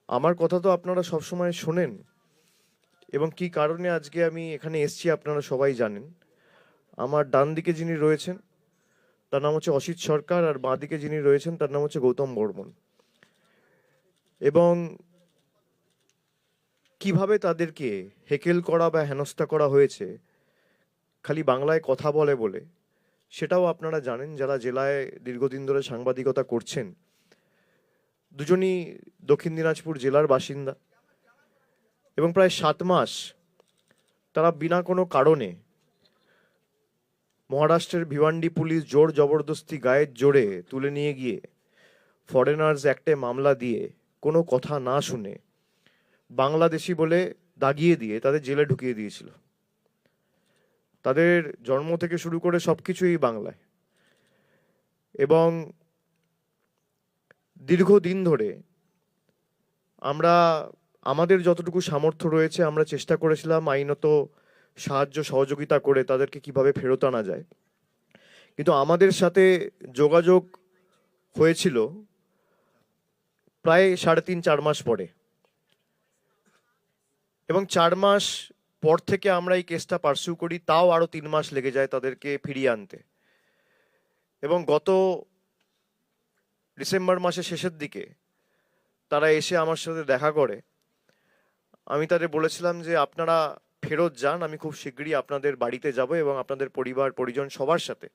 আমার কথা তো আপনারা সবসময় শোনেন, এবং কি কারণে আজকে আমি এখানে এসেছি আপনারা সবাই জানেন। আমার ডান দিকে যিনি রয়েছেন তার নাম হচ্ছে অসিত সরকার, আর বাঁ দিকে যিনি রয়েছেন তার নাম হচ্ছে গৌতম বর্মন। এবং কিভাবে তাদেরকে হেকেল করা বা হেনস্থা করা হয়েছে খালি বাংলায় কথা বলে বলে, সেটাও আপনারা জানেন যারা জেলায় দীর্ঘদিন ধরে সাংবাদিকতা করছেন। দুজনই দক্ষিণ দিনাজপুর জেলার বাসিন্দা, এবং প্রায় 7 মাস তারা বিনা কোনো কারণে মহারাষ্ট্রের ভিওয়ান্ডি পুলিশ জোর জবরদস্তি গায়ের জোরে তুলে নিয়ে গিয়ে ফরেনার্স অ্যাক্টে মামলা দিয়ে কোনো কথা না শুনে বাংলাদেশি বলে দাগিয়ে দিয়ে তাদের জেলে ঢুকিয়ে দিয়েছিল। তাদের জন্ম থেকে শুরু করে সবকিছুই বাংলায়, এবং দীর্ঘদিন ধরে আমরা আমাদের যতটুকু সামর্থ্য রয়েছে আমরা চেষ্টা করেছিলাম আইনত সাহায্য সহযোগিতা করে তাদেরকে কিভাবে ফেরত আনা যায়। কিন্তু আমাদের সাথে যোগাযোগ হয়েছিল প্রায় 3.5-4 মাস পরে, এবং 4 মাস পর থেকে আমরা এই কেসটা পার্সিউ করি, তাও আরো 3 মাস লেগে যায় তাদেরকে ফিরিয়ে আনতে। এবং গত ডিসেম্বর মাসের শেষের দিকে তারা এসে আমার সাথে দেখা করে। আমি তাদের বলেছিলাম যে আপনারা ফেরত যান, আমি খুব শীঘ্রই আপনাদের বাড়িতে যাব এবং আপনাদের পরিবার পরিজন সবার সাথে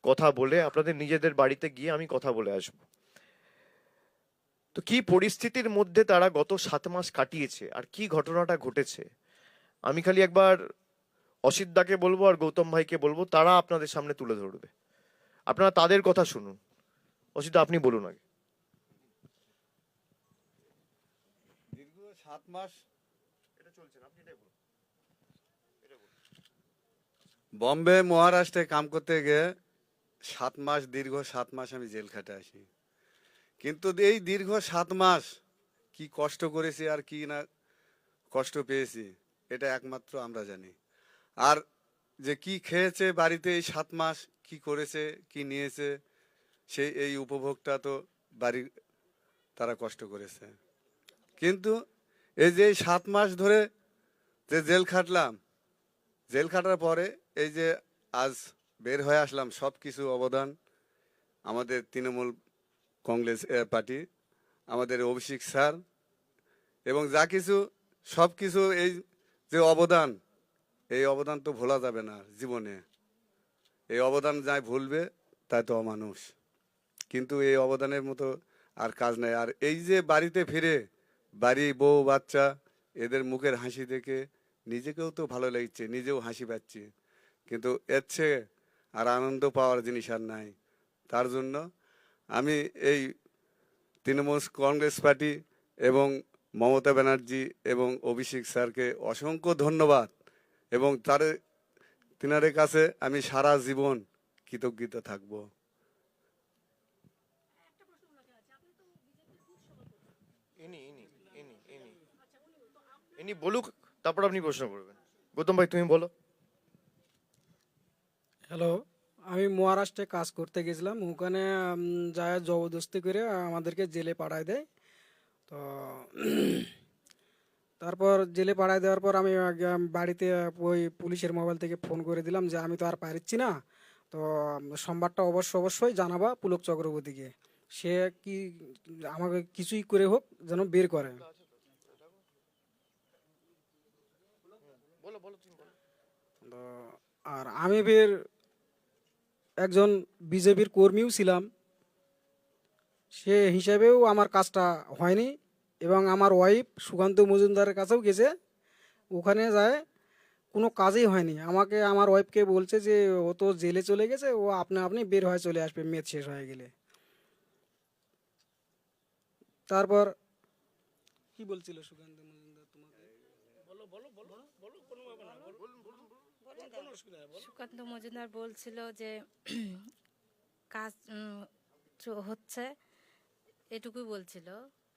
কথা বলে আপনাদের নিজেদের বাড়িতে গিয়ে আমি কথা বলে আসব। তো কি পরিস্থিতির মধ্যে তারা গত 7 মাস কাটিয়েছে আর কি ঘটনাটা ঘটেছে, আমি খালি একবার অসিত দাকে বলবো আর গৌতম ভাইকে বলবো, তারা আপনাদের সামনে তুলে ধরবে। আপনারা তাদের কথা শুনুন। অসিত দা, আপনি বলুন আগে। দীর্ঘ 7 মাস বম্বে মহারাষ্ট্রে কাম করতে গিয়ে 7 মাস, দীর্ঘ 7 মাস আমি জেল খাটে আসি। কিন্তু এই দীর্ঘ 7 মাস কি কষ্ট করেছি আর কি না কষ্ট পেয়েছি, এটা একমাত্র আমরা জানি। আর যে কি খেয়েছে বাড়িতে এই 7 মাস, কি করেছে, কি নিয়েছে, সেই এই উপভোগটা তো বাড়ির তারা কষ্ট করেছে। কিন্তু এই যে 7 মাস ধরে যে জেল খাটলাম, জেল খাটার পরে এই যে আজ বের হয়ে আসলাম, সব কিছু অবদান আমাদের তৃণমূল কংগ্রেস পার্টি, আমাদের অভিষেক স্যার, এবং যা কিছু সব কিছু এই যে অবদান, এই অবদান তো ভোলা যাবে না জীবনে। এই অবদান যাই ভুলবে তাই তো অমানুষ। কিন্তু এই অবদানের মতো আর কাজ নাই। আর এই যে বাড়িতে ফিরে বাড়ি বউ বাচ্চা এদের মুখের হাসি দেখে নিজেকেও তো ভালো লাগছে, নিজেও হাসি পাচ্ছি। কিন্তু এর চেয়ে আর আনন্দ পাওয়ার জিনিস আর নাই। তার জন্য আমি এই তৃণমূল কংগ্রেস পার্টি এবং মমতা ব্যানার্জি এবং অভিষেক স্যারকে অসংখ্য ধন্যবাদ, এবং তিনাদের কাছে আমি সারা জীবন কৃতজ্ঞতা থাকব। ইনি ইনি ইনি ইনি ইনি বলুক, তারপর আপনি প্রশ্ন করবেন। গৌতম ভাই, তুমি বলো। হ্যালো, আমি মহারাষ্ট্রে কাজ করতে গেছিলাম। ওখানে যায় জবরদস্তি করে আমাদেরকে জেলে পাঠায় দেয়। তো তারপর জেলে পাঠায় দেওয়ার পর আমি বাড়িতে ওই পুলিশের মোবাইল থেকে ফোন করে দিলাম যে আমি তো আর পারছি না, তো সোমবারটা অবশ্যই জানাবা পুলক চক্রবর্তীকে। সে কি আমাকে কিছুই করে হোক যেন বের করে। বলো বলো, তুমি বলো। তো আর আমি ফের একজন বিজেপির কর্মীও ছিলাম, সে হিসাবেও আমার কাজটা হয়নি। এবং আমার ওয়াইফ সুকান্ত মজুমদারের কাছেও গেছে, ওখানে যায় কোনো কাজই হয়নি। আমাকে আমার ওয়াইফকে বলছে যে ও তো জেলে চলে গেছে, ও আপনি আপনি বের হয়ে চলে আসবে মেয়াদ শেষ হয়ে গেলে। তারপর কি বলছিল সুকান্ত মজুমদার তোমাকে? বলো বলো বলো বলো, কোনো ব্যাপার না, বলো, কোনো অসুবিধা নেই, বলো। সুকান্ত মজুমদার বলছিল যে কাজ হচ্ছে, এটুকুই বলছিল।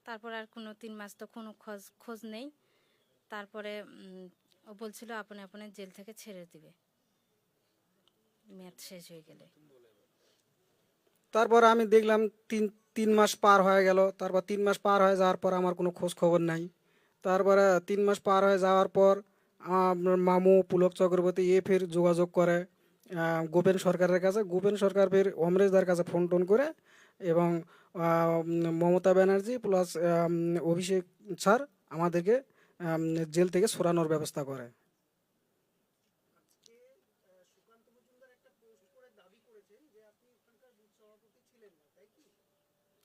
তারপর আর কোনো 3 মাস তো কোনো খোঁজ খোঁজ নেই। তারপরে ও বলছিল আপনি আপনি জেল থেকে ছেড়ে দিবে মেয়াদ শেষ হয়ে গেলে। তারপর আমি দেখলাম 3 মাস পার হয়ে গেল, তারপর 3 মাস পার হয়ে যাওয়ার পর আমার কোনো খোঁজ খবর নাই। তারপরে 3 মাস পার হয়ে যাওয়ার পর আমার মামু পুলক চক্রবর্তী ফের যোগাযোগ করে গোপেন সরকারের কাছে। গোপেন সরকার ফের অমরেশদার কাছে ফোন টোন করে এবং মমতা ব্যানার্জি প্লাস অভিষেক স্যার আমাদেরকে জেল থেকে সরানোর ব্যবস্থা করে।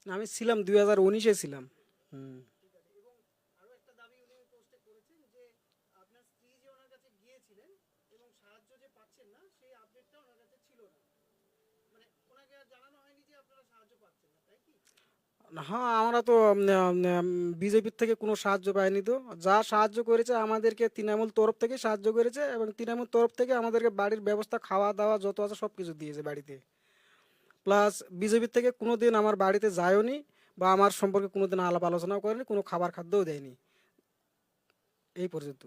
আমি ছিলাম 2019-এ ছিলাম। হুম। হ্যাঁ, আমরা তো বিজেপির থেকে কোনো সাহায্য পাইনি। তো যা সাহায্য করেছে আমাদেরকে তৃণমূল তরফ থেকে সাহায্য করেছে এবং তৃণমূল তরফ থেকে আমাদেরকে বাড়ির ব্যবস্থা খাওয়া দাওয়া যত আছে সব কিছু দিয়েছে বাড়িতে। প্লাস বিজেপির থেকে কোনো দিন আমার বাড়িতে যায়ওনি বা আমার সম্পর্কে কোনো দিন আলাপ আলোচনাও করেনি, কোনো খাবার খাদ্যও দেয়নি। এই পর্যন্ত।